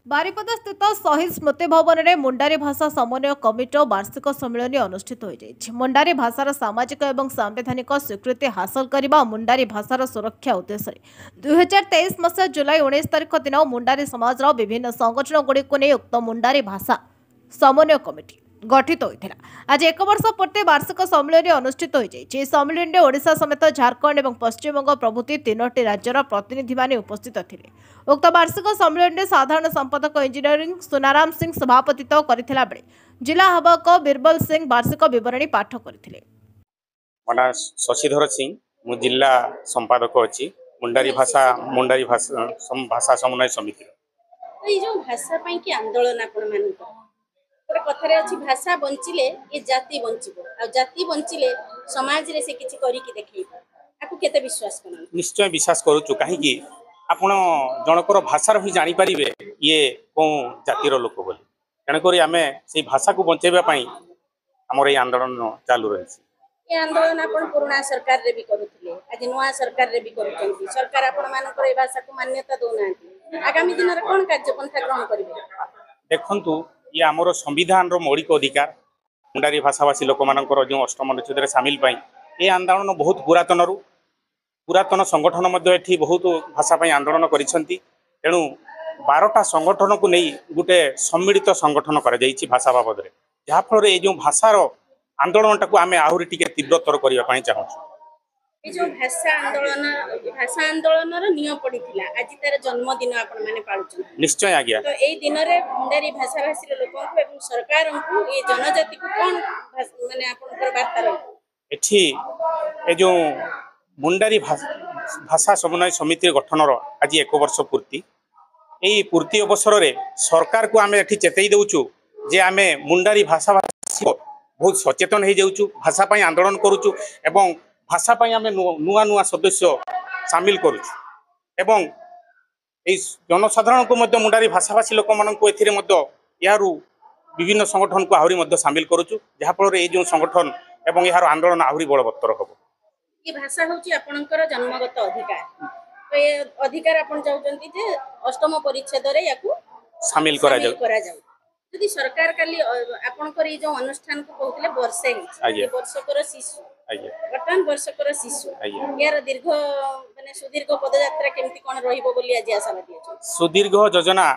बारिपदा स्थित शहीद स्मृति भवन में मुंडारी भाषा समन्वय कमिटी वार्षिक सम्मेलन अनुष्ठित हो मुंडारी भाषार सामाजिक और संवैधानिक स्वीकृति हासिल करने मुंडारी भाषार सुरक्षा उद्देश्य 2023 मसीहा जुलाई 19 तारिख दिन मुंडारी समाज विभिन्न संगठन गुड़िक नहीं उक्त मुंडारी भाषा समन्वय कमिटी गठित होता आज एक वर्ष पूर्ति वार्षिक सम्मेलन अनुष्ठित हो सम्मेलन में ओडिशा समेत झारखंड और पश्चिमबंग प्रभृति 3टी राज्यर प्रतिनिधि माने उपस्थित थे। उक्त वार्षिक सम्मेलन में साधारण संपादक इंजीनियरिंग सुनाराम सिंह सभापतित्व करथिला बेले जिला आह्वायक बिरबल सिंह वार्षिक विवरणी पाठ करथिले। मना शशिधर सिंह मु जिला संपादक अछि मुंडारी भाषा समन्वय समिति। ये जो भाषा पई की आंदोलन आपण मानक गोटे कथारे अच्छी भाषा बंचिले ये जाति बंचिबो आ जाति बंचिले समाज रे से किछि करी कि देखैबो आपको केते विश्वास करन? निश्चय विश्वास करूछु काहे कि आपण जनकर भाषार ही जानि परिबे ये को जातिर लोक बोली तेणु करी आमे से भाषा को बंचेबा पई हमर ए आंदोलन चालू रहछि। ये आंदोलन आपण पुराना सरकार रे भी करूथिले आज नुवा सरकार रे भी करूछन्ती सरकार आपण मानकर ए भाषा को मान्यता दोनांती आगामी दिन रे कोन कार्यपंथा ग्रहण करिवे? देखंतु ये आमर संविधान रो मौलिक अधिकार मुंडारी भाषाभाषी लोक मानकर जो अष्टम अनुच्छेद सामिल पाई ये आंदोलन बहुत पुरातन संगठन मध्य एठी बहुत भाषा पाई आंदोलन करिसंती तेणु 12टा संगठन को नहीं गोटे सम्मिलित संगठन करा जायछि भाषा बाबद रे जहा फल रे जो भाषार आंदोलन टाको आमे आहुरी टिके तीव्रतर करिया पाई चाहछु। ये जो भाषा आंदोलन रो नियम पड़िथिला आज तार जन्मदिन आपण माने पाळुछन निश्चय आ गया तो एई दिन रे मुंडारी भाषाभाषी लोकन को एवं सरकार को ये जनजाति को कोन माने आपण कर वार्ता रो एठी ए जो मुंडारी भाषा समन्वय समिति गठन रो आज 1 वर्ष पूर्ति एई पूर्ति अवसर रे सरकार को आमे एठी चेतई देउछु जे आमे मुंडारी भाषाभाषी बहुत सचेतन हो जाऊँ भाषा पाई आंदोलन करुचु एवं भाषा पाई आमे नुआ नुआ सदस्य सामिल करुचु एवं जनसाधारण को मध्य मुंडारी भाषाभाषी लोक मानक एथिरे मध्य यारु विभिन्न संगठन को आहुरी मध्य सामिल करुचु जहा फल रे जो संगठन एवं यार आंदोलन आहुरी बलवत्तर होबो। ये भाषा होची आपनकर जन्मगत अधिकार तो ये अधिकार आपण चाहउचंती जे अष्टम परिच्छेद रे याकू सामिल करा जाऊ यदि सरकार काली आपनकर ये जो अनुष्ठान को कहउतले वर्षे वर्षकर शिशु वर्तमान वर्षकर शिशु यार दीर्घ माने सुदीर्घ पदयात्रा केमती कोन रहिबो बोली आज आशा बादी अछि। सुदीर्घ योजना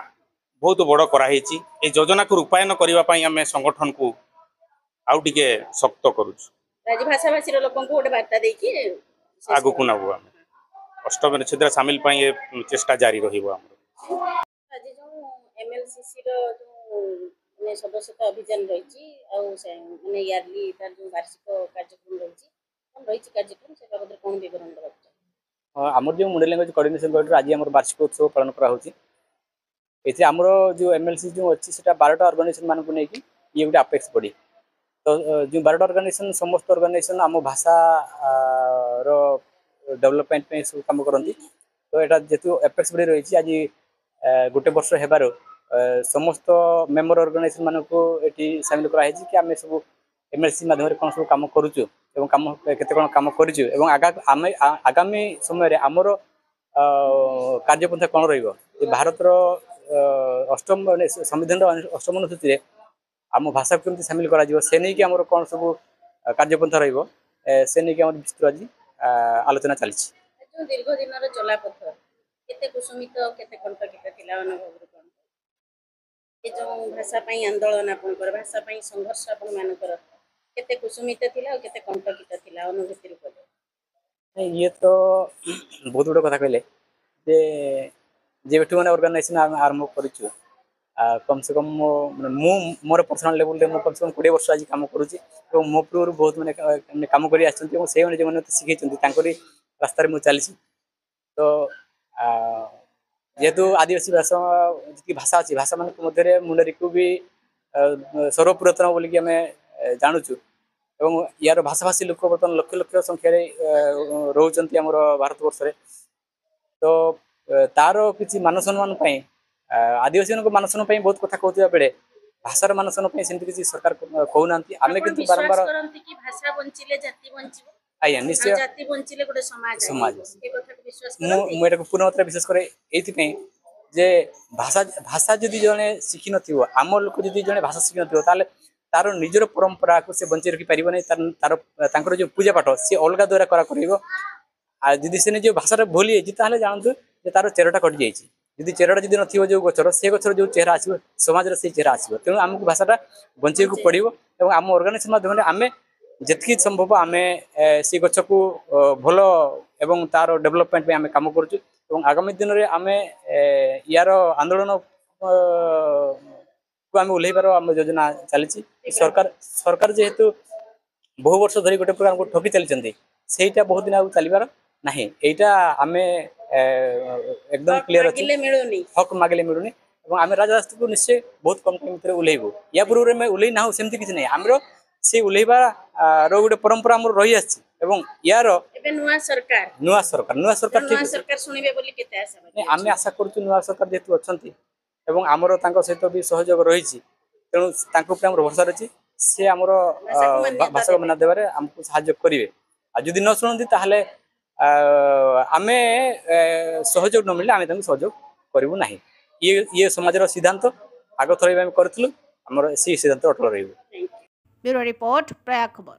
बहुत बड़ करा हेची ए योजना को रूपायन करबा पई हमें संगठन को आउ टिके शक्त करूछु राजी भाषाभाषी लोकन को गोटे वार्ता देई कि आगु को नबो हम अष्टम अनुच्छेद शामिल पई ए चेष्टा जारी रहिबो हमर। आज जो एमएलसीसी रो जो माने सदस्यता अभियान रहिछि आ माने यारली तार जो वार्षिक कार्यक्रम रहिछि कोन रहिछि कार्यक्रम से बाबद कोन विवरण देबा? हमर जो मुंडा लैंग्वेज कोऑर्डिनेशन कमिटी आज हमर वार्षिक उत्सव पालन करा होछि एथि हमर जो एमएलसी जो अछि सेटा 12टा ऑर्गेनाइजेशन मान को नै कि ये गोटे अपेक्स बॉडी तो जो 12टा ऑर्गेनाइजेशन समस्त ऑर्गेनाइजेशन आम भाषा रो डेवलपमेंट पे सब काम करंती तो एटा जेतु अपेक्स बॉडी रहिछि आज गोटे वर्ष हेबारो समस्त मेंबर ऑर्गेनाइजेशन मान को एटी शामिल करा हेछि कि आमे सब एमएलसी माध्यम रे कोन सब काम करूछु एवं काम केते कोन काम करिछु एवं आगामी समय रे हमर कार्यपंथा कोन रहइबो भारत रो अष्टम संविधान अष्टम अनुसूची रे आम भाषा को केमती शामिल करा जिवो से नै कि हमर कोन सब कार्यपंथा रहइबो से नै कि हमर विस्तृत आज आलोचना चली छी। जो दीर्घ दिन रो चला पथ केते कुसुमित केते कंटकित थिला अनुभव रो कोन ए जो भाषा पई आंदोलन आपण कर भाषा पई संघर्ष आपण मानकर केते कुसुमित थिला केते कंटकित थिला अनुभूति रूप ये तो बहुत बड़ कथा कहले जे जेठू माने ऑर्गेनाइजेशन आरंभ करिछु कम से कम मु मोर पर्सनल लेवल रे मु कम से कम 20 वर्ष आज काम करूची और मो पूर्व बहुत माने काम करी आछंती और से माने जे माने सिखैछंती तांकरी रास्ता रे मु चलीछि तो जेतु आदिवासी भाषा जितकी भाषा अछि भाषा मान मध्य रे मुंडारी को भी सर्वपुरातन बोली कि हमें जानूछु एवं यार भाषाभाषी लोक बर्तमान लक्ष लक्ष संख्या रे रहउचंती हमर भारत वर्ष रे तो तार किछि मान सम्मान पई आदिवासी को मान सम्मान पई बहुत कथा कहतिबा बेले भाषार मान सम्मान पई सेंति किछि सरकार कहउनांती आमे किंतु बारंबार करंती कि भाषा बंचिले जाति बंचिबो आया निश्चय जाति बंचिले गोटे समाज समाज ए कथा को विश्वास मु एटा पूर्ण मात्रा विशेष करे एथि पई जे भाषा भाषा जदि जड़े शिखि नथिबो आम लोक जदि जड़े भाषा शिखि नथिबो ताले तार निजर परंपरा को से बंचे रखि परिबो नै तार तांकर जो पूजा पाठ से अलगा द्वारा करा करिवो आ जदि से जो भाषा भूली जाइए ताहले जानतु जे तार चेहराटा कटि जाइए जदि चेहराटा जदि नथिबो जो गछर से गछर जो चेहरा आसीबो समाज रे से चेहरा आसीबो तेणु आमको भाषाटा बंचे को पड़िबो एवं आम ऑर्गेनाइजेशन माध्यम आमे जेतकी संभव आमे से गछ को भलो एवं तार डेवलपमेंट पे आमे काम करछु एवं आगामी दिन रे आमे यार आंदोलन को आमे उल्लेबार आम योजना चली सरकार सरकार जेहेतु बहु वर्ष धरी गोटे प्रकार को ठकी चली सेटा बहुत दिन आगु चलिबार नाही एटा आमे एकदम क्लियर अछि हक मागले मिलुनी एवं आमे राजराष्ट्र को निश्चय बहुत कम टाइम भितर उल्लेबो या पूर्व में उल्ले ना हो सेमती किछ नै हमरो से उल्लेबा रो गोटे परंपरा हमर रही आछि एवं यार एबे नुआ सरकार ठीक सुनिबे बोली केते आशा आमे आशा करछु नुआ सरकार जेतु अछंती एवं हमरो तांको सहित भी सहयोग रहिछि तेणु तांको पे हमर भरोसा रछि से हमरो भाषा को मना देबारे हमको सहायता करिवे आ जदि न सुनंती ताहले आमे सहयोग न मिले आमे तांको सहयोग करिवु नाही ये समाजर सिद्धांत आग थरे आमे करथिलु हमर सी सिद्धांत अटल रहिबो ब्यूरो रिपोर्ट प्रयाग खबर।